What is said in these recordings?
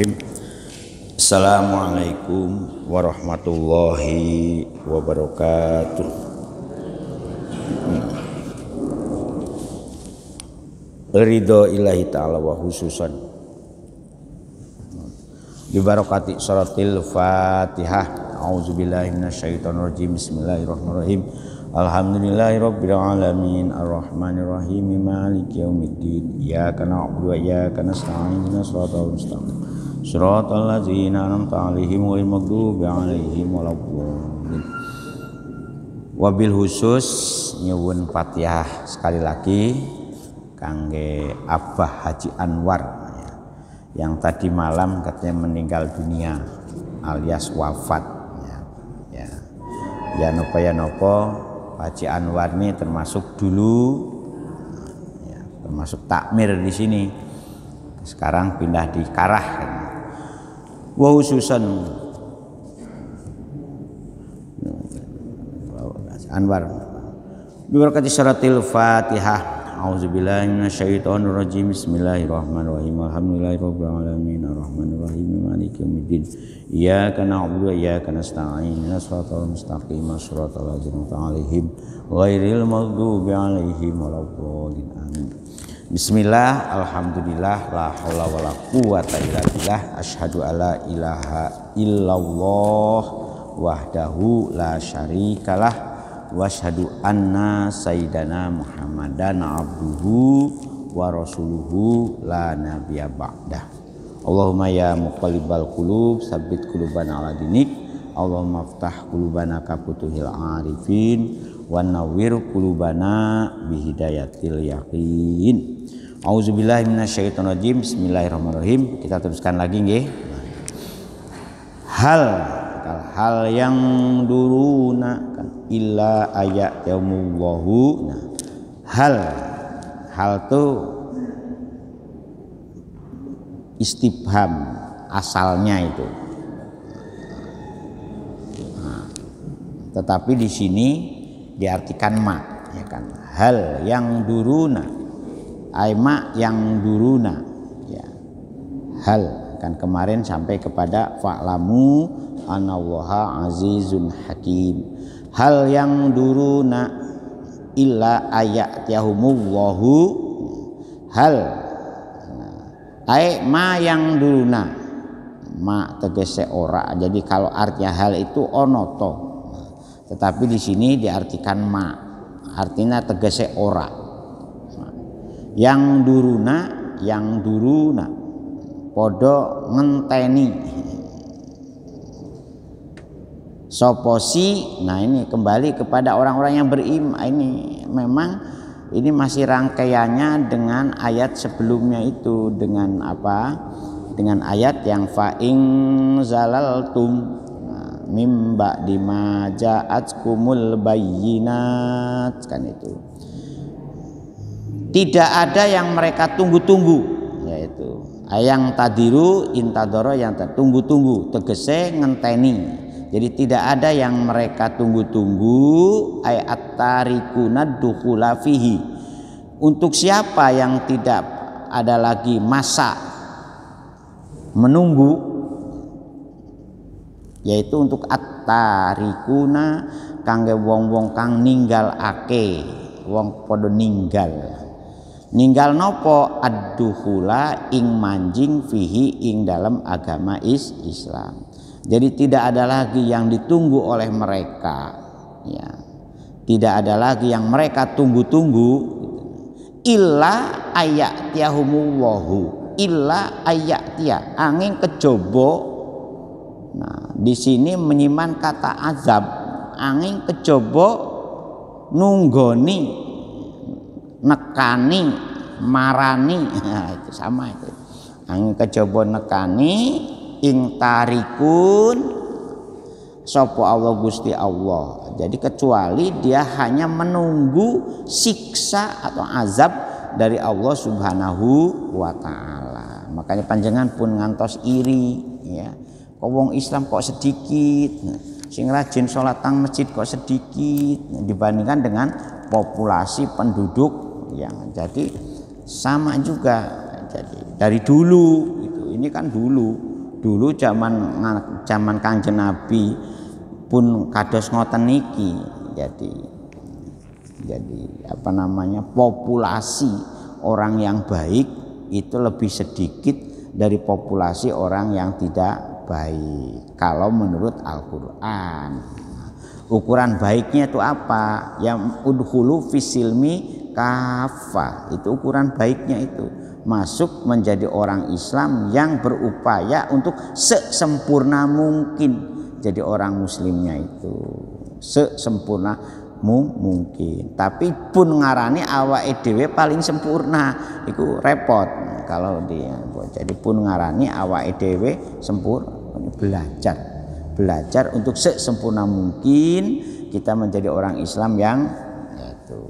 Bismillahirrahmanirrahim. Assalamualaikum warahmatullahi wabarakatuh. Ridho ilahi ta'ala wa khususan bibarakati suratil Fatihah. A'udzubillahi minasyaitonirrajim. Bismillahirrahmanirrahim. Alhamdulillahirabbil alamin arrahmanirrahim maliki yaumiddin. Iyyaka na'budu wa iyyaka nasta'in ihdinas siratal mustaqim siratal ladzina an'amta 'alaihim ghairil maghdubi 'alaihim waladdallin. Wabil khusus nyuwun Fatihah sekali lagi kangge Abah Haji Anwar yang tadi malam katanya meninggal dunia alias wafat ya nopo Haji Anwar ini termasuk dulu termasuk takmir di sini, sekarang pindah di Karah wa khususan Anwar bibarakati suratil Fatihah. A'udzubillahi minasyaitonirrajim. Bismillahirrahmanirrahim. Alhamdulillahirabbil alamin arrahmanirrahim maliki yaumiddin. Iyyaka na'budu wa iyyaka nasta'in ihdinas siratal mustaqim siratal ladzina an'amta 'alaihim ghairil maghdubi 'alaihim waladdallin. Amin. Bismillah, alhamdulillah, la haula wala quwata illa billah. Asyhadu alla ilaha illallah wahdahu la syarikalah wa asyhadu anna sayyidana Muhammadan abduhu wa rasuluhu la nabiyya ba'dah. Allahumma ya muqallibal qulub tsabbit qulubana ala dinik. Allahumma iftah qulubana ka futuhil arifin wa nawwir qulubana bi hidayatil yaqin. Auzubillahi minasyaitonirrajim. Bismillahirrahmanirrahim. Kita teruskan lagi nggih. Hal yang duruna kan illa ayat yaumullahu. Nah, hal itu istifham asalnya itu. Nah, tetapi di sini diartikan ma, ya kan? Hal yang duruna, ma yang duruna, ya. Hal kan kemarin sampai kepada fa'lamu anallaha azizun hakim. Hal yang duruna illa ayatiyahumullahu. Hal ma yang duruna, ma tegese ora. Jadi kalau artinya hal itu onoto, tetapi di sini diartikan ma, artinya tegese ora. Yang duruna podo ngenteni soposi. Nah ini kembali kepada orang-orang yang beriman. Ini memang ini masih rangkaiannya dengan ayat sebelumnya itu, dengan apa? Dengan ayat yang fa'ing zalaltum mim ba'di ma ja'atkumul bayyinat, kan itu. Tidak ada yang mereka tunggu-tunggu, yaitu yang tadiru intadoro, yang tunggu-tunggu tegese ngenteni. Jadi tidak ada yang mereka tunggu-tunggu ayat tarikuna dukhula fihi. Untuk siapa yang tidak ada lagi masa menunggu, yaitu untuk at-tarikuna kangge wong-wong kang ninggal ake, wong podo ninggal nopo ad-dukhula ing manjing fihi ing dalam agama Islam. Jadi tidak ada lagi yang ditunggu oleh mereka, ya. Tidak ada lagi yang mereka tunggu-tunggu illa ayatiyahumullahu, illa ayatiya angin kejobo. Nah, di sini menyiman kata azab, angin kejobo nunggoni, nekani, marani. Nah, itu sama itu. Angin kejobo nekani ing tarikun sopo Allah Gusti Allah. Jadi kecuali dia hanya menunggu siksa atau azab dari Allah Subhanahu wa taala. Makanya panjenengan pun ngantos iri, ya. Kok wong Islam kok sedikit, sing rajin salat tang masjid kok sedikit dibandingkan dengan populasi penduduk yang jadi sama juga. Jadi dari dulu itu, ini kan dulu. Dulu zaman Kanjeng Nabi pun kados ngoten niki. Jadi populasi orang yang baik itu lebih sedikit dari populasi orang yang tidak baik kalau menurut Al-Qur'an. Ukuran baiknya itu apa? Yang udkhulu fisilmi kafah. Itu ukuran baiknya itu. Masuk menjadi orang Islam yang berupaya untuk sesempurna mungkin jadi orang muslimnya itu. Sesempurna mungkin. Tapi pun ngarani awake dhewe paling sempurna iku repot kalau dia. Jadi pun ngarani awake dhewe sempurna, belajar untuk sesempurna mungkin kita menjadi orang Islam yang itu.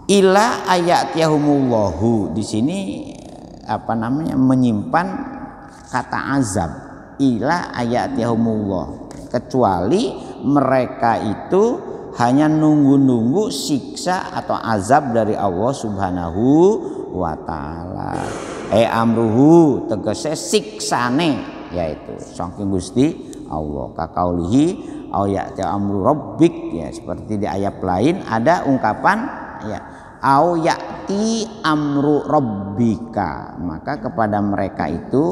Ila ayatiyahumullahu di sini menyimpan kata azab. Ila ayatiyahumullah, kecuali mereka itu hanya nunggu-nunggu siksa atau azab dari Allah Subhanahu wa taala. Amruhu tegese siksane, yaitu saking Gusti Allah. Kakaulihi au ya'ti amru rabbik, ya seperti di ayat lain ada ungkapan ya au ya'ti amru rabbika, maka kepada mereka itu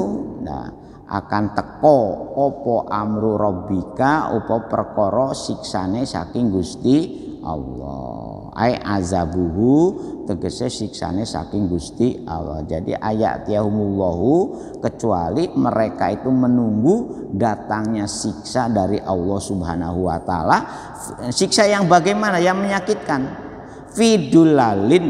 akan teko opo amru rabbika, opo perkara siksane saking Gusti Allah. Ai azabuhu tegese siksane saking Gusti Allah. Jadi ayatiyahumullahu, kecuali mereka itu menunggu datangnya siksa dari Allah Subhanahu wa taala. Siksa yang bagaimana? Yang menyakitkan. Fidulalin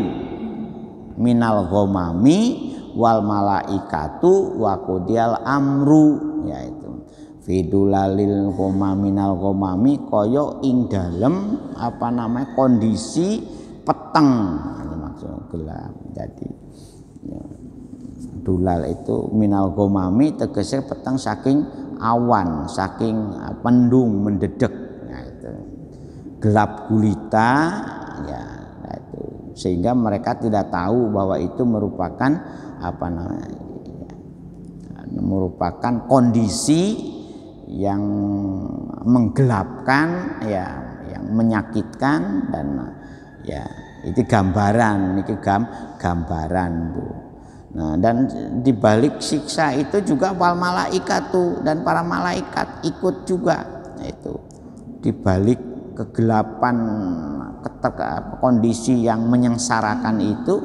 minal ghamami wal malaikatu wa qudiyal amru, yaitu fidulalil ghomaminal ghamami kaya ing dalem kondisi peteng, ini maksud gelap. Jadi ya, dulal itu minal ghamami tegese peteng saking awan, saking mendung mendedek, nah, itu gelap gulita ya, nah, itu sehingga mereka tidak tahu bahwa itu merupakan merupakan kondisi yang menggelapkan ya, yang menyakitkan, dan ya itu gambaran, gambaran Bu. Nah, dan di balik siksa itu juga wal malaikatu, dan para malaikat ikut juga, yaitu di balik kegelapan kondisi yang menyengsarakan itu,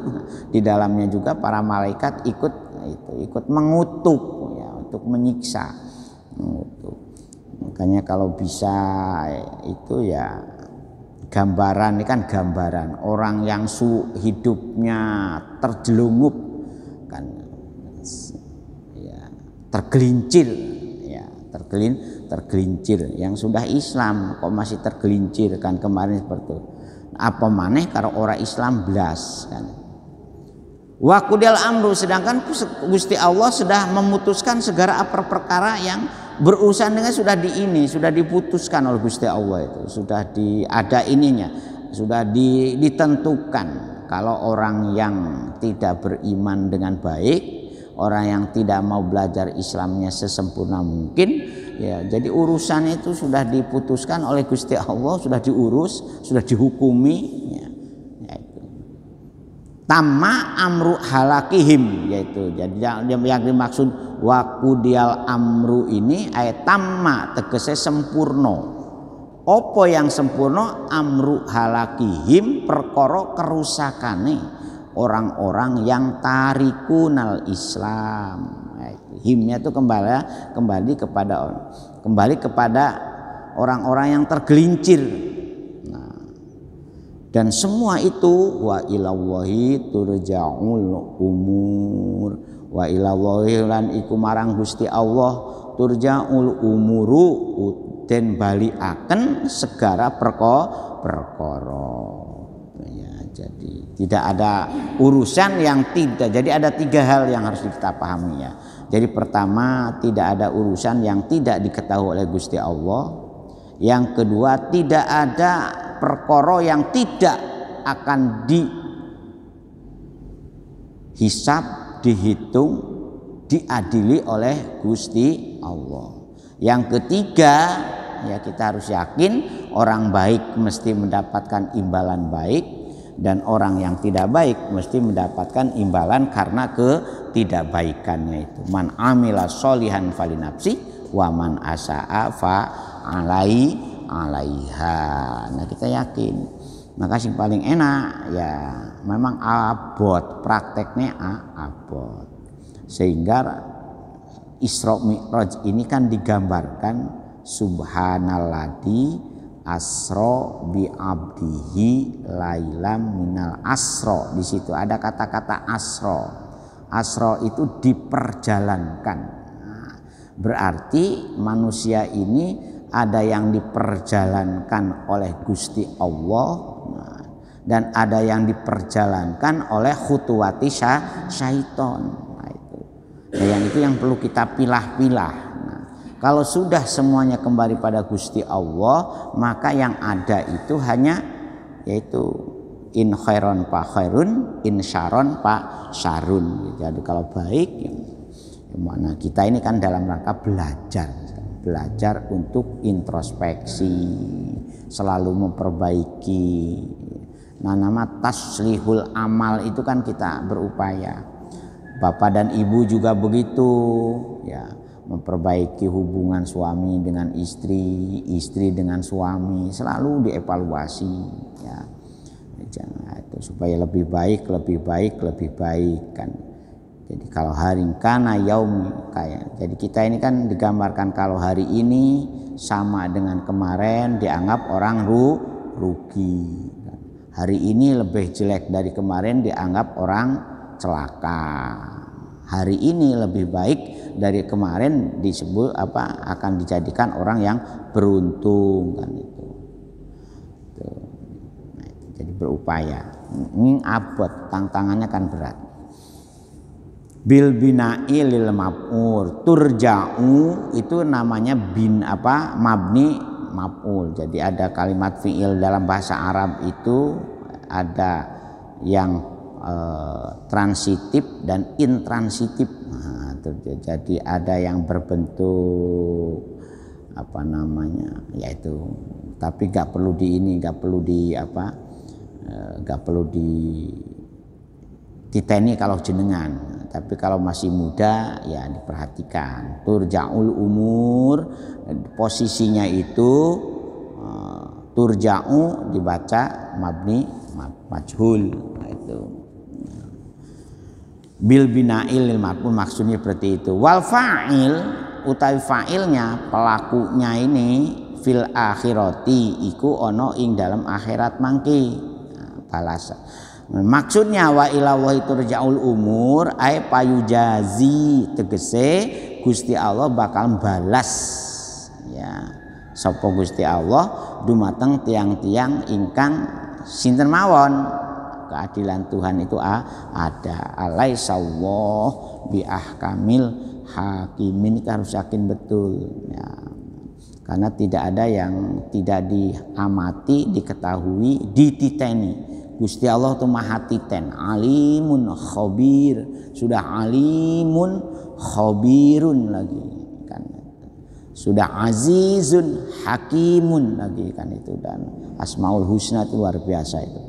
di dalamnya juga para malaikat ikut mengutuk ya, untuk menyiksa, mengutuk. Makanya kalau bisa itu ya gambaran, ini kan gambaran orang yang hidupnya terjelungup kan ya, tergelincir ya, tergelincir, yang sudah Islam kok masih tergelincir kan kemarin seperti itu. Apa maneh karo orang Islam blas kan. Wa qudil amru, sedangkan Gusti Allah sudah memutuskan segala perkara yang berurusan dengan sudah diputuskan oleh Gusti Allah, itu sudah ada ininya, sudah ditentukan. Kalau orang yang tidak beriman dengan baik, orang yang tidak mau belajar Islamnya sesempurna mungkin, ya jadi urusannya itu sudah diputuskan oleh Gusti Allah, sudah diurus, sudah dihukumi ya. Tamma amru halakihim, yaitu jadi yang dimaksud wakudial amru ini ayat tamma tegese sempurna. Apa yang sempurna? Amru halakihim, perkara kerusakane orang-orang yang tarikunal Islam. Himnya itu kembali kepada orang-orang yang tergelincir. Dan semua itu wa ilallahi turja'ul umur, wa ilallahi lan iku marang Gusti Allah turja'ul umuru, den balikaken segala perkara ya. Jadi tidak ada urusan yang tidak, jadi ada 3 hal yang harus kita pahami ya. Jadi pertama, tidak ada urusan yang tidak diketahui oleh Gusti Allah. Yang kedua, tidak ada perkara yang tidak akan dihisab, dihitung diadili oleh Gusti Allah. Yang ketiga, ya kita harus yakin orang baik mesti mendapatkan imbalan baik dan orang yang tidak baik mesti mendapatkan imbalan karena ketidakbaikannya itu. Man amila sholihan falinafsi wa man asaa fa alaiha. Nah kita yakin. Maka yang paling enak ya memang abot, prakteknya abot. Sehingga Isra Mi'raj ini kan digambarkan subhanalladzi asra bi abdihi lailam minal asra. Di situ ada kata-kata asra. Asra itu diperjalankan. Nah, berarti manusia ini ada yang diperjalankan oleh Gusti Allah dan ada yang diperjalankan oleh khutuwati syaiton. Nah, itu. Nah, yang itu yang perlu kita pilah-pilah. Nah, kalau sudah semuanya kembali pada Gusti Allah, maka yang ada itu hanya yaitu in khairon fa khairun, in syaron fa syarun. Jadi kalau baik, nah kita ini kan dalam rangka belajar untuk introspeksi, selalu memperbaiki. Nah, nama taslihul amal itu kan kita berupaya. Bapak dan ibu juga begitu, ya, memperbaiki hubungan suami dengan istri, istri dengan suami, selalu dievaluasi, ya. Jangan itu supaya lebih baik kan. Jadi kalau hari kana yaumi kayak. Jadi kita ini kan digambarkan kalau hari ini sama dengan kemarin dianggap orang rugi. Hari ini lebih jelek dari kemarin dianggap orang celaka. Hari ini lebih baik dari kemarin disebut akan dijadikan orang yang beruntung kan itu. Nah, jadi berupaya. Ini abot, tantangannya kan berat. Bil bina'i lil maf'ul turja'u itu namanya mabni maf'ul. Jadi ada kalimat fi'il dalam bahasa Arab itu ada yang transitif dan intransitif. Nah, jadi ada yang berbentuk yaitu tapi gak perlu diteni kalau jenengan. Tapi kalau masih muda ya diperhatikan. Turja'ul umur, posisinya itu turja'u dibaca mabni majhul. Nah, itu bil bina'il lil maf'ul maksudnya seperti itu. Wal fa'il utawi fa'ilnya pelakunya ini fil akhirati iku ono ing dalam akhirat mangki. Nah, balasan. Maksudnya wa ilallahi turja'ul umur ay payujazi tegese Gusti Allah bakal balas ya sapa Gusti Allah dumateng tiang-tiang ingkang sinten mawon keadilan Tuhan itu ada alaihissallah bi ahkamil hakimin. Kita harus yakin betul ya. Karena tidak ada yang tidak diamati, diketahui, dititeni. Gusti Allah itu maha titen, alimun khabir, sudah alimun khabirun lagi kan, sudah azizun hakimun lagi kan itu, dan asmaul husna itu luar biasa itu.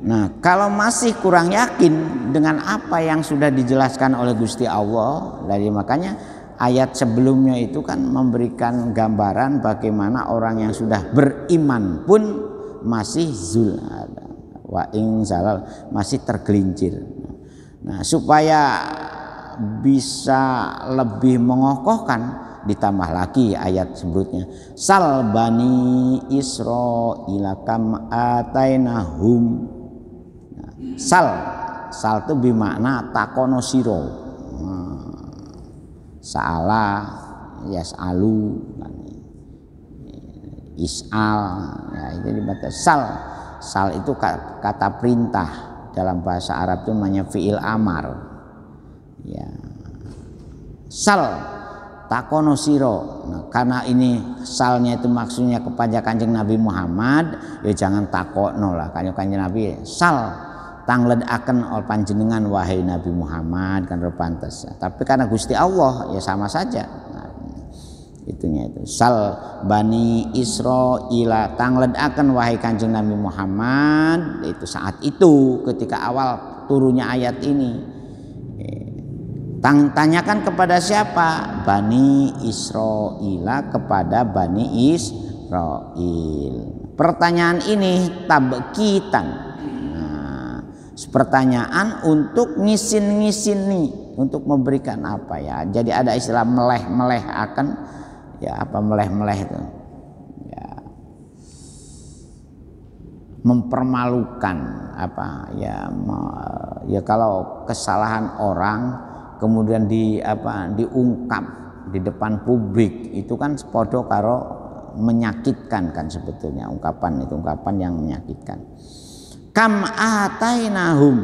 Nah kalau masih kurang yakin dengan apa yang sudah dijelaskan oleh Gusti Allah, dari makanya ayat sebelumnya itu kan memberikan gambaran bagaimana orang yang sudah beriman pun masih wa ing zalal, masih tergelincir. Nah, supaya bisa lebih mengokohkan ditambah lagi ayat sebelumnya sal bani Israila kam atainahum. Nah, sal itu bermakna takono siro. Sa'ala yas'alu is'al ya, itu dibaca sal itu kata perintah dalam bahasa Arab itu namanya fi'il amar ya. Sal takono siro. Nah, karena ini salnya itu maksudnya kepada Kanjeng Nabi Muhammad, ya jangan takono lah Kanjeng Nabi. Sal tangledaken ol panjenengan wahai Nabi Muhammad kan pantas. Tapi karena Gusti Allah ya sama saja. Nah, itunya itu. Sal Bani Israila tangledaken wahai Kanjeng Nabi Muhammad itu saat itu ketika awal turunnya ayat ini. Tanyakan kepada siapa? Bani Israila, kepada Bani Israil. Pertanyaan ini tabkitan. Nah, pertanyaan untuk ngisin-ngisini, untuk memberikan apa ya? Jadi ada istilah meleh-meleh akan ya apa meleh-meleh itu? Ya, mempermalukan apa ya? Ya kalau kesalahan orang kemudian diungkap di depan publik itu kan sepodo karo menyakitkan kan sebetulnya ungkapan yang menyakitkan. Kam atainahum,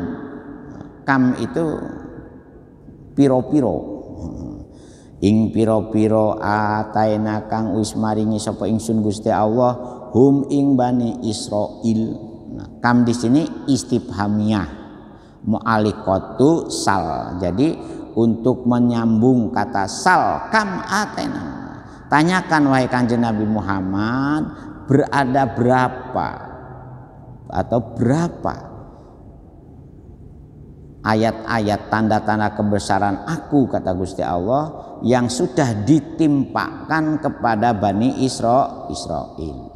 kam itu piro-piro, ing piro-piro ataina kang wis maringi sapa ingsun Gusti Allah hum ing Bani Israil. Nah, kam di sini istifhamiyah mu'alikatu sal. Jadi untuk menyambung kata sal kam atena, tanyakan wahai Kanjeng Nabi Muhammad berada berapa atau berapa ayat-ayat tanda-tanda kebesaran aku kata Gusti Allah yang sudah ditimpakan kepada Bani Israil.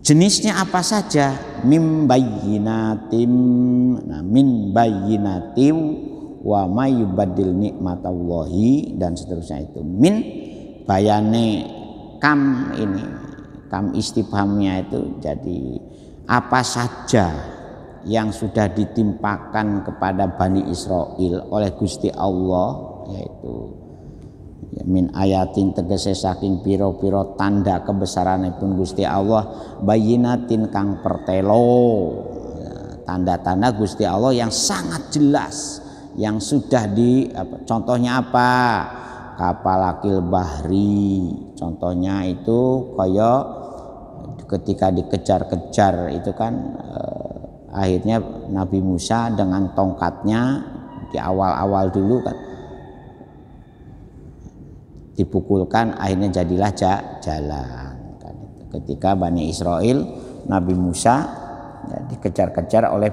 Jenisnya apa saja? Min bayyinatim, nah, min bayyinatim wa may yubaddil nikmatallahi dan seterusnya itu. Min bayane kam ini, kam istifhamnya itu jadi apa saja yang sudah ditimpakan kepada Bani Israil oleh Gusti Allah, yaitu ya, min ayatin tegese saking piro-piro tanda kebesaranipun Gusti Allah, bayinatin kang pertelo, tanda-tanda Gusti Allah yang sangat jelas yang sudah contohnya apa? Kapal akil bahri, contohnya itu kaya ketika dikejar-kejar itu kan akhirnya Nabi Musa dengan tongkatnya di awal-awal dulu kan dipukulkan, akhirnya jadilah jalan. Ketika Bani Israil, Nabi Musa ya, dikejar-kejar oleh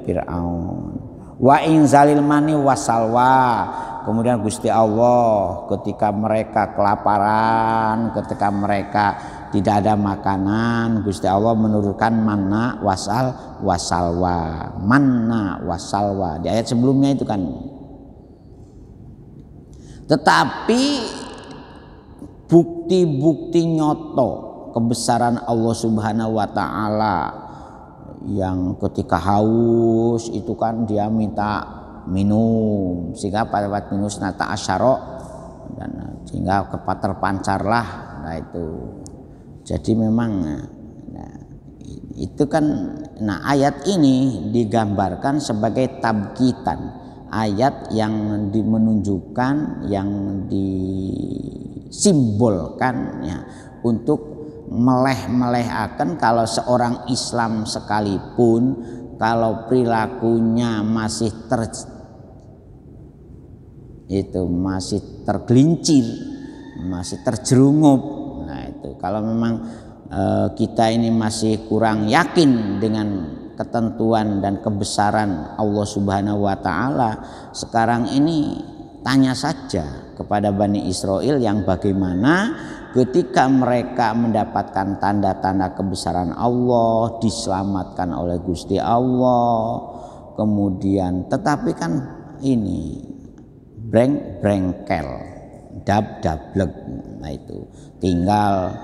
Fir'aun. Wa inzalil mani wasalwa, kemudian Gusti Allah ketika mereka kelaparan, ketika mereka tidak ada makanan, Gusti Allah menurunkan manna wasalwa, manna wasalwa di ayat sebelumnya itu kan. Tetapi bukti-bukti nyoto kebesaran Allah Subhanahu wa taala yang ketika haus itu kan dia minta minum sehingga pada waktu minum nata asyara dan sehingga terpancarlah nah itu. Jadi memang itu kan ayat ini digambarkan sebagai tabkitan, ayat yang menunjukkan, yang disimbolkan ya, untuk meleh-melehkan kalau seorang Islam sekalipun kalau perilakunya masih masih tergelincir, masih terjerungup. Nah itu kalau memang kita ini masih kurang yakin dengan ketentuan dan kebesaran Allah Subhanahu wa taala, sekarang ini tanya saja kepada Bani Israil yang bagaimana ketika mereka mendapatkan tanda-tanda kebesaran Allah, diselamatkan oleh Gusti Allah, kemudian tetapi kan ini brengkel, dablek. Nah itu tinggal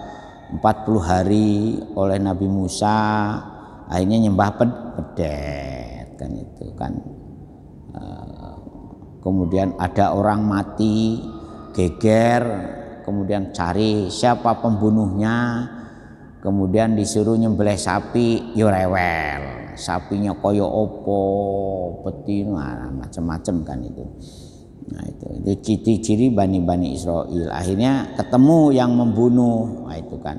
40 hari oleh Nabi Musa akhirnya nyembah pedet kan itu kan. Kemudian ada orang mati geger, kemudian cari siapa pembunuhnya, kemudian disuruh nyembelih sapi, yo rewel, sapinya koyo opo, betina, macam-macam kan itu. Nah itu ciri-ciri Bani Israil. Akhirnya ketemu yang membunuh. Nah itu kan.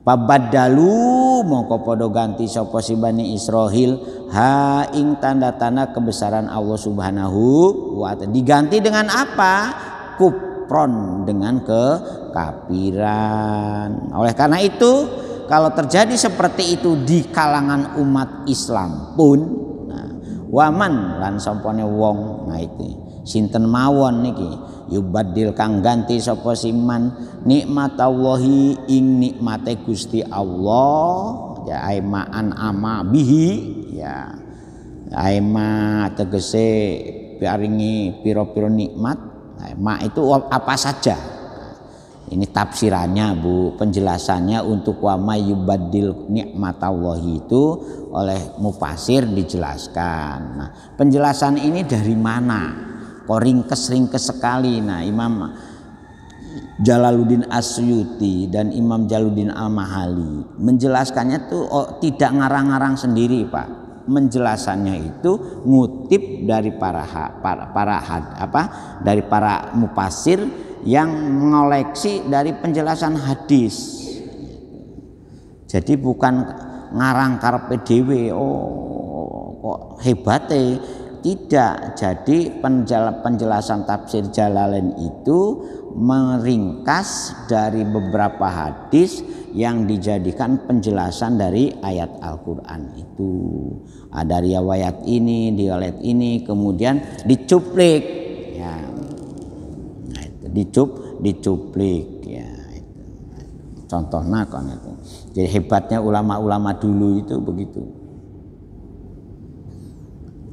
Pabadalu mongko padha ganti sapa si Bani Israil ha ing tanda-tanda kebesaran Allah Subhanahu wa taala. Diganti dengan apa? Kufron, dengan kekafiran. Oleh karena itu kalau terjadi seperti itu di kalangan umat Islam pun, nah, waman lan sampone wong, nah itu sinten mawon niki yubaddil kang ganti sapa siman nikmatallahi ing nikmate Gusti Allah, ya aimaan ama bihi, ya aima tegese paringi pira-pira nikmat. Ma itu apa saja. Ini tafsirannya Bu, penjelasannya untuk wa may yubaddil nikmatallahi itu oleh mufasir dijelaskan. Nah, penjelasan ini dari mana? Kok ringkes sekali. Nah, Imam Jalaluddin Asyuti dan Imam Jalaluddin Al-Mahali menjelaskannya tuh tidak ngarang-ngarang sendiri, Pak. Menjelasannya itu ngutip dari dari para mufasir yang mengoleksi dari penjelasan hadis. Jadi bukan ngarang karepe dhewe, kok hebate, tidak. Jadi penjelasan tafsir Jalalain itu meringkas dari beberapa hadis yang dijadikan penjelasan dari ayat Al-Qur'an itu. Ada riwayat ini, riwayat ini, kemudian dicuplik, ya. Nah, itu dicuplik, ya. Contohnya kan itu. Jadi hebatnya ulama-ulama dulu itu begitu.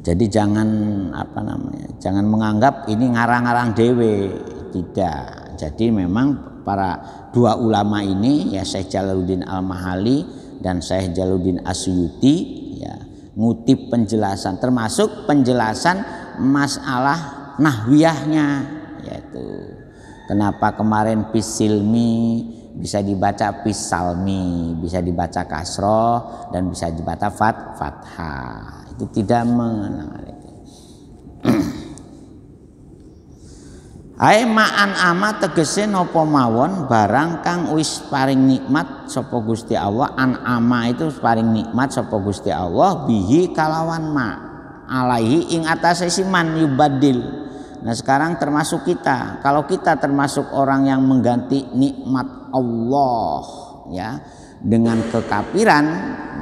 Jadi jangan jangan menganggap ini ngarang-ngarang dewe, tidak. Jadi memang para dua ulama ini, ya Syekh Jalaluddin Al-Mahali dan Syekh Jalaluddin Asyuti, ya, ngutip penjelasan, termasuk penjelasan masalah nahwiyahnya, yaitu kenapa kemarin pisilmi bisa dibaca pisalmi, bisa dibaca kasroh dan bisa dibaca fathah. Itu tidak mengenal itu. Ae ma'an ama tegese napa mawon barang kang wis paring nikmat sapa Gusti Allah. An ama itu paring nikmat sapa Gusti Allah bihi kalawan ma alaihi ing atase siman yubaddil. Nah sekarang termasuk kita, kalau kita termasuk orang yang mengganti nikmat Allah, ya, dengan kekafiran,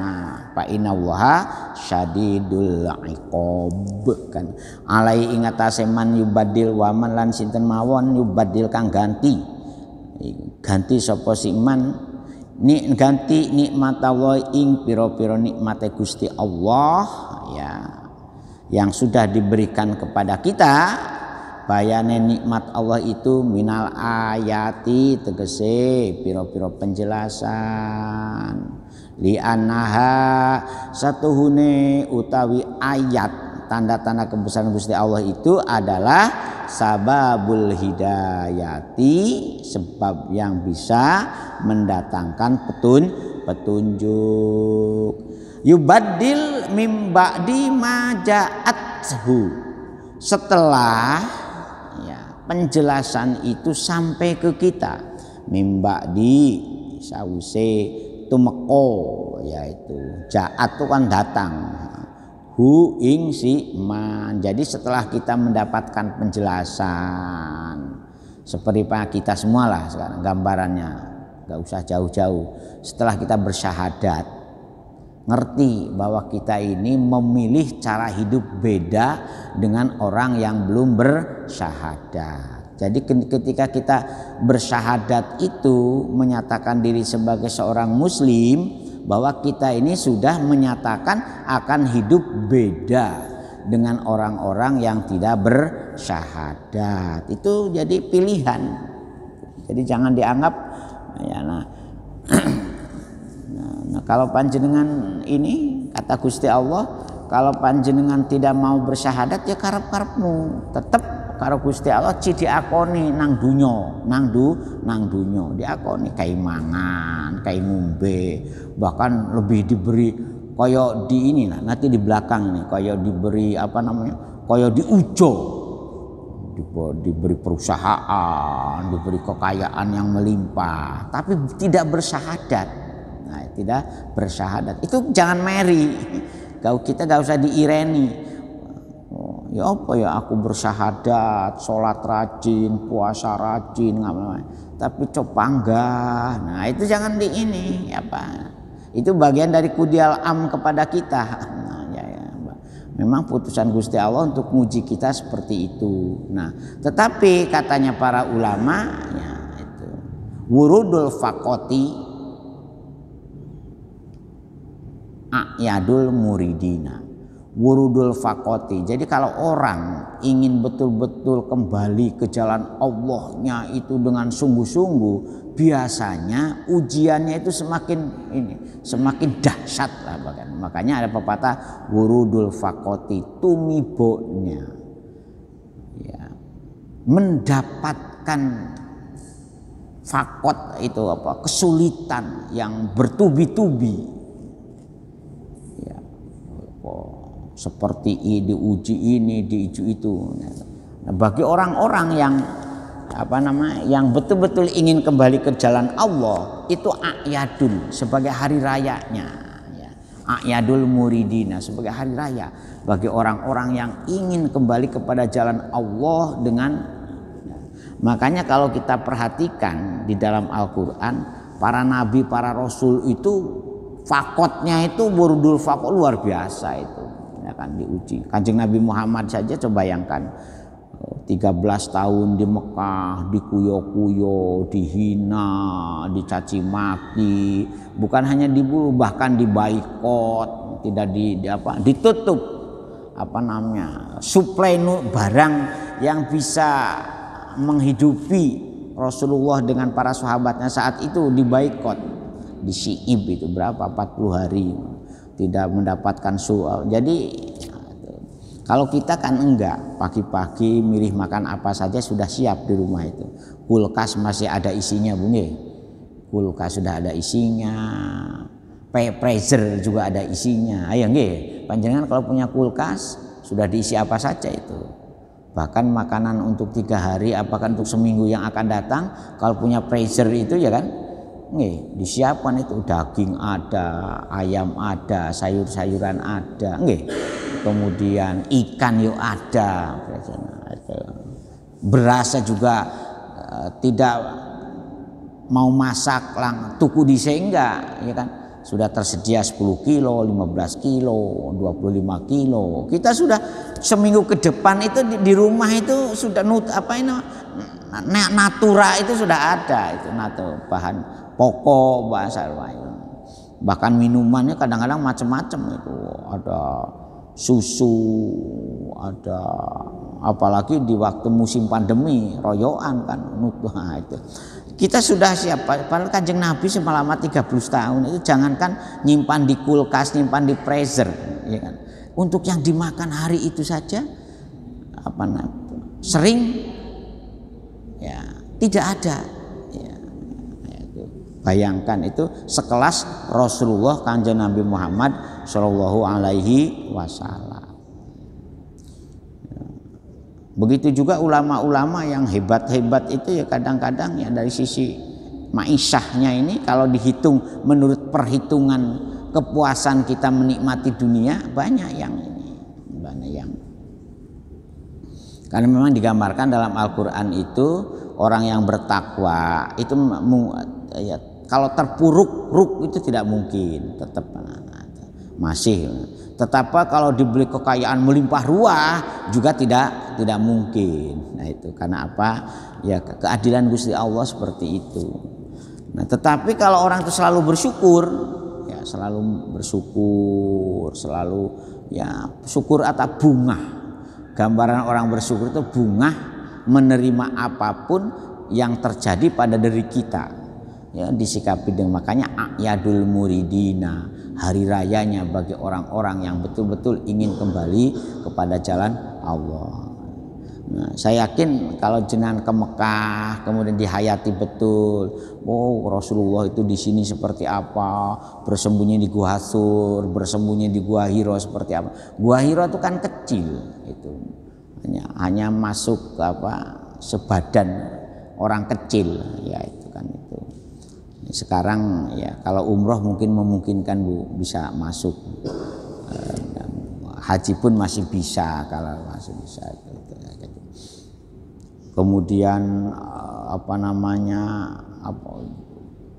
nah fa innallaha syadidul iqab, kan. Alai ing atase man yubaddil wa man lan sinten mawon yubaddil kang ganti sapa si man ganti nikmat Allah ing pira-pira nikmate Gusti Allah, ya, yang sudah diberikan kepada kita. Bayane nikmat Allah itu minal ayati tegese pira-pira penjelasan. Li annaha satuhune utawi ayat tanda-tanda kebesaran Gusti Allah itu adalah sababul hidayati, sebab yang bisa mendatangkan petunjuk. Yubaddil mim ba'di ma ja'athu, setelah, ya, penjelasan itu sampai ke kita, mim ba'di sause tumeko, yaitu ja'at itu kan datang, hu ing si man. Jadi setelah kita mendapatkan penjelasan seperti kita semua lah sekarang gambarannya, nggak usah jauh-jauh. Setelah kita bersyahadat, ngerti bahwa kita ini memilih cara hidup beda dengan orang yang belum bersyahadat. Jadi ketika kita bersyahadat itu menyatakan diri sebagai seorang muslim, bahwa kita ini sudah menyatakan akan hidup beda dengan orang-orang yang tidak bersyahadat. Itu jadi pilihan. Jadi jangan dianggap, ya, nah, kalau panjenengan ini kata Gusti Allah, kalau panjenengan tidak mau bersyahadat ya karep-karepmu, tetap karo Gusti Allah diakoni nang dunyo, nang dunyo diakoni kai mangan, kai ngombe, bahkan lebih diberi kaya di ini, nah nanti di belakang nih kaya diberi kaya diujo. diberi perusahaan, diberi kekayaan yang melimpah, tapi tidak bersyahadat. Nah, tidak bersyahadat itu jangan meri. Kita gak usah diireni. Ya apa ya aku bersyahadat, sholat rajin, puasa rajin, tapi copanggah. Nah itu jangan di ini apa. Itu bagian dari kudial am kepada kita. Nah, ya. Memang putusan Gusti Allah untuk nguji kita seperti itu. Nah, tetapi katanya para ulama ya itu wurudul faqoti a'yadul muridina. Wurudul faqoti. Jadi kalau orang ingin betul-betul kembali ke jalan Allahnya itu dengan sungguh-sungguh, biasanya ujiannya itu semakin dahsyat lah bahkan. Makanya ada pepatah wurudul faqoti, tumibonya. Ya, mendapatkan fakot itu apa? Kesulitan yang bertubi-tubi. Ya. Seperti diuji ini, diuji itu. Nah, bagi orang-orang yang betul-betul ingin kembali ke jalan Allah, itu a'yadun sebagai hari rayanya. Ya. A'yadul muridina sebagai hari raya bagi orang-orang yang ingin kembali kepada jalan Allah dengan. Makanya kalau kita perhatikan di dalam Al-Quran, para nabi, para rasul itu fakotnya itu wurudul fakot luar biasa itu. Ya kan diuji. Kanjeng Nabi Muhammad saja coba bayangkan 13 tahun di Mekah dikuyo-kuyo, dihina, dicaci maki, bukan hanya dibunuh bahkan dibaikot, tidak ditutup suplai barang yang bisa menghidupi Rasulullah dengan para sahabatnya saat itu dibaikot, di Syi'ib itu berapa 40 hari. Tidak mendapatkan soal. Jadi kalau kita kan enggak, pagi-pagi milih makan apa saja sudah siap di rumah itu. Kulkas masih ada isinya, Bung. Kulkas sudah ada isinya. Freezer juga ada isinya. Ayo nggih, panjenengan kalau punya kulkas sudah diisi apa saja itu. Bahkan makanan untuk 3 hari, apakah untuk seminggu yang akan datang, kalau punya freezer itu ya kan. Nggih, disiapkan itu daging ada, ayam ada, sayur-sayuran ada, nggih. Kemudian ikan yuk ada. Beras juga tidak mau masak tuku dhisik enggak, ya kan? Sudah tersedia 10 kilo, 15 kilo, 25 kilo. Kita sudah seminggu ke depan itu di rumah itu sudah natura itu sudah ada itu bahan pokok bahasa lain. Bahkan minumannya kadang-kadang macam-macam itu, ada susu, ada apalagi di waktu musim pandemi royoan kan itu. Kita sudah siap. Padahal Kanjeng Nabi selama 30 tahun itu jangankan nyimpan di kulkas, nyimpan di freezer, ya kan. Untuk yang dimakan hari itu saja sering ya tidak ada. Bayangkan itu sekelas Rasulullah Kanjeng Nabi Muhammad Shallallahu Alaihi Wasallam. Begitu juga ulama-ulama yang hebat-hebat itu ya kadang-kadang ya dari sisi ma'isyahnya ini kalau dihitung menurut perhitungan kepuasan kita menikmati dunia banyak yang karena memang digambarkan dalam Al-Quran itu orang yang bertakwa itu ya, kalau terpuruk itu tidak mungkin, tetap masih. Tetapi kalau diberi kekayaan melimpah ruah juga tidak mungkin. Nah itu karena apa? Ya keadilan Gusti Allah seperti itu. Nah tetapi kalau orang itu selalu bersyukur, ya selalu bersyukur, selalu ya syukur atau bunga. Gambaran orang bersyukur itu bunga menerima apapun yang terjadi pada diri kita. Ya, disikapi dengan makanya a'yadul muridina, hari rayanya bagi orang-orang yang betul-betul ingin kembali kepada jalan Allah. Nah, saya yakin kalau jenengan ke Mekah kemudian dihayati betul, Rasulullah itu di sini seperti apa, bersembunyi di Gua Sur, bersembunyi di Gua Hiro seperti apa. Gua Hiro itu kan kecil itu. hanya masuk sebadan orang kecil, ya itu kan itu. Sekarang ya kalau umroh mungkin memungkinkan Bu bisa masuk, haji pun masih bisa kalau masih bisa. Kemudian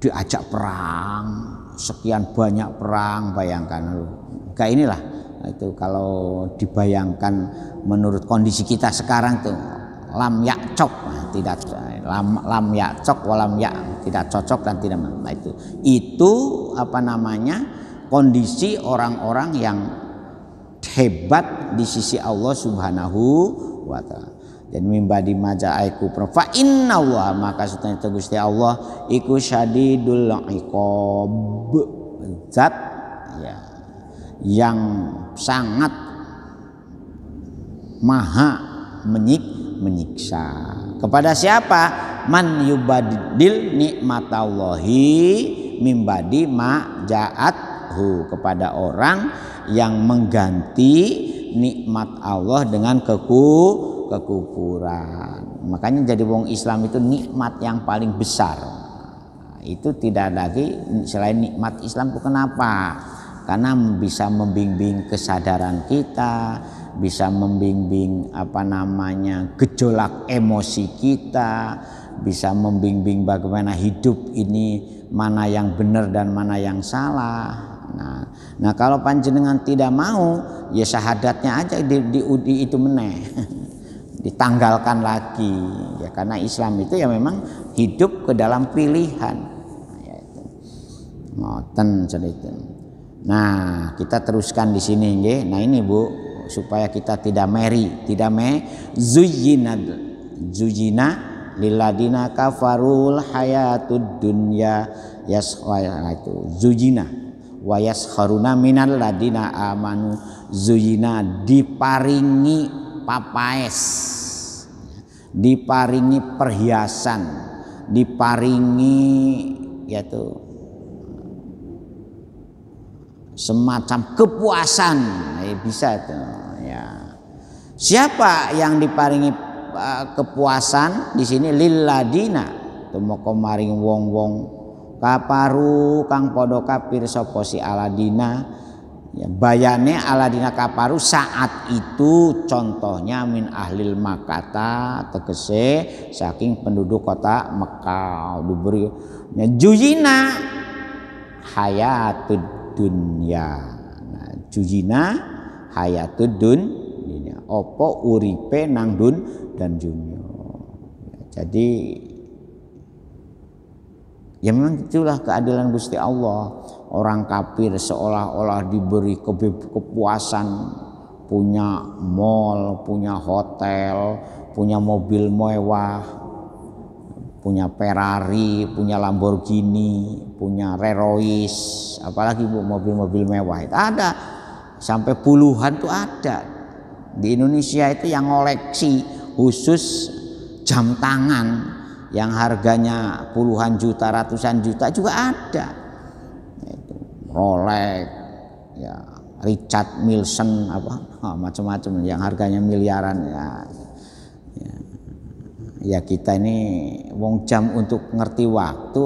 diajak perang, sekian banyak perang, bayangkan kayak inilah itu kalau dibayangkan menurut kondisi kita sekarang tuh lam yakcok, tidak lam yakcok walam yak, tidak cocok dan tidak itu kondisi orang-orang yang hebat di sisi Allah Subhanahu wa taala. Dan mimbadi majaiku fa inna Allah, maka setanya Gusti Allah iku syadidul iqab, zat ya yang sangat maha menyiksa. Kepada siapa? Man yubadil nikmatallahi mimbadi ma ja'athu, kepada orang yang mengganti nikmat Allah dengan kekufuran. Makanya jadi wong Islam itu nikmat yang paling besar. Itu tidak lagi selain nikmat Islam itu kenapa? Karena bisa membimbing kesadaran kita, bisa membimbing gejolak emosi kita, bisa membimbing bagaimana hidup ini mana yang benar dan mana yang salah. Nah kalau panjenengan tidak mau, ya syahadatnya aja di itu meneh. Ditanggalkan lagi ya, karena Islam itu ya memang hidup ke dalam pilihan. Ngoten cerita. Nah, kita teruskan di sini nggih. Nah, ini Bu, supaya kita tidak zuyina lilladina kafarul hayatud dunya itu zuyina wa yaskharuna minal ladina amanu. Zuyina diparingi papaes, diparingi perhiasan, diparingi yaitu semacam kepuasan, bisa itu ya. Siapa yang diparingi kepuasan di sini? Lilladina, tumeka maring wong-wong kaparu kang padha kafir sapa si aladina. Ya, bayane aladina kaparu saat itu contohnya min ahlil Makkah, tegese saking penduduk kota Mekah, diberi juyina hayatud dunya. Nah, juyina hayatud dunya, opo uripe nang dun dan dunya. Jadi ya memang itulah keadilan Gusti Allah. Orang kafir seolah-olah diberi kepuasan, punya mall, punya hotel, punya mobil mewah, punya Ferrari, punya Lamborghini, punya Rolls-Royce, apalagi Bu mobil-mobil mewah itu ada sampai puluhan tuh ada. Di Indonesia itu yang ngoleksi khusus jam tangan yang harganya puluhan juta, ratusan juta juga ada. Rolex, ya Richard Mille macam-macam yang harganya miliaran ya kita ini wong jam untuk ngerti waktu,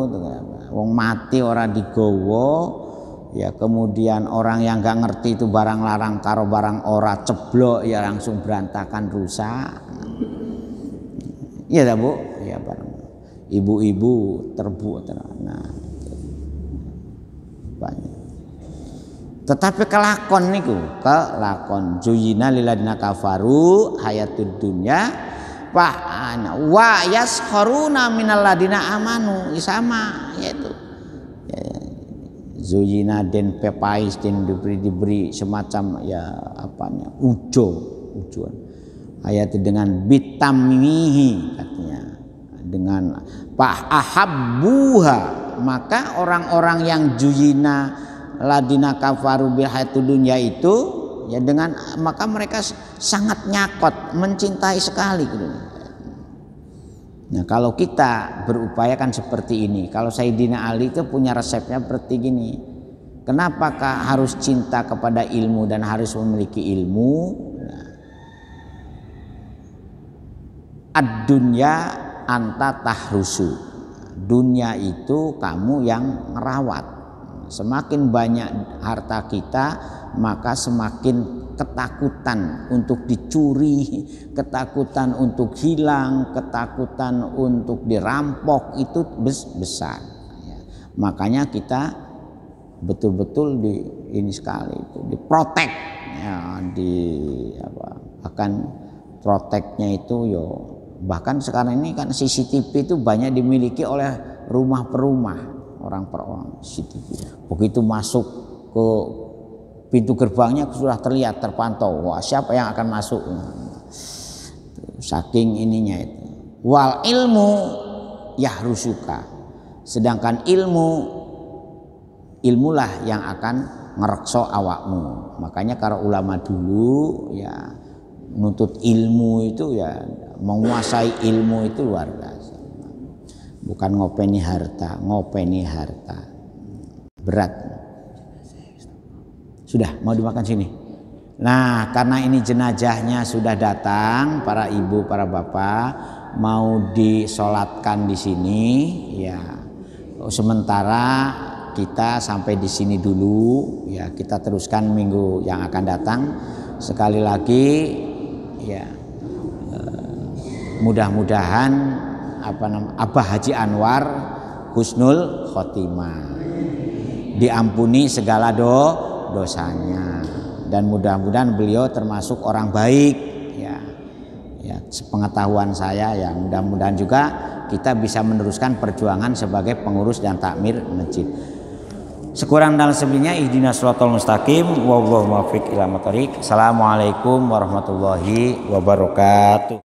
wong mati orang digowo ya, kemudian orang yang nggak ngerti itu barang larang karo barang ora ceblok ya langsung berantakan rusak. Iya dah Bu, ya barang ibu-ibu nah banyak. Tetapi kelakon zuyina lilladina kafaru hayatud dunya wa yaskharuna minal ladina amanu, sama yaitu zuyina den pepais den diberi semacam ujuan ayat dengan bitamihi, katanya dengan ahabbuha, maka orang-orang yang zuyina ladina kafaru bil hayatud dunya itu ya dengan maka mereka sangat nyakot, mencintai sekali gitu. Nah, kalau kita berupaya kan seperti ini. Kalau Sayyidina Ali itu punya resepnya seperti gini. Kenapakah harus cinta kepada ilmu dan harus memiliki ilmu? Nah, ad-dunya anta tahrusu. Dunia itu kamu yang merawat. Semakin banyak harta kita, maka semakin ketakutan untuk dicuri, ketakutan untuk hilang, ketakutan untuk dirampok itu besar. Makanya kita betul-betul ini sekali itu diprotek, ya, akan proteknya itu yo. Bahkan sekarang ini kan CCTV itu banyak dimiliki oleh rumah per rumah, orang per orang CCTV. Begitu masuk ke pintu gerbangnya sudah terlihat, terpantau. Wah, siapa yang akan masuk? Saking ininya itu. Wal ilmu yahrusuka. Sedangkan ilmulah yang akan ngerekso awakmu. Makanya kalau ulama dulu ya nuntut ilmu itu ya menguasai ilmu itu luar biasa. Bukan ngopeni harta. Berat. Sudah mau dimakan sini. Nah, karena ini jenazahnya sudah datang, para ibu, para bapak mau disolatkan di sini, ya. Sementara kita sampai di sini dulu, ya. Kita teruskan minggu yang akan datang. Sekali lagi, ya. Mudah-mudahan Abah Haji Anwar husnul khotimah, diampuni segala dosanya, dan mudah-mudahan beliau termasuk orang baik, ya sepengetahuan saya, ya mudah-mudahan juga kita bisa meneruskan perjuangan sebagai pengurus dan takmir masjid. Sekurang dan lebihnya ihdinas shiratal mustaqim wallahu muwaffiq ila thoriq. Assalamualaikum warahmatullahi wabarakatuh.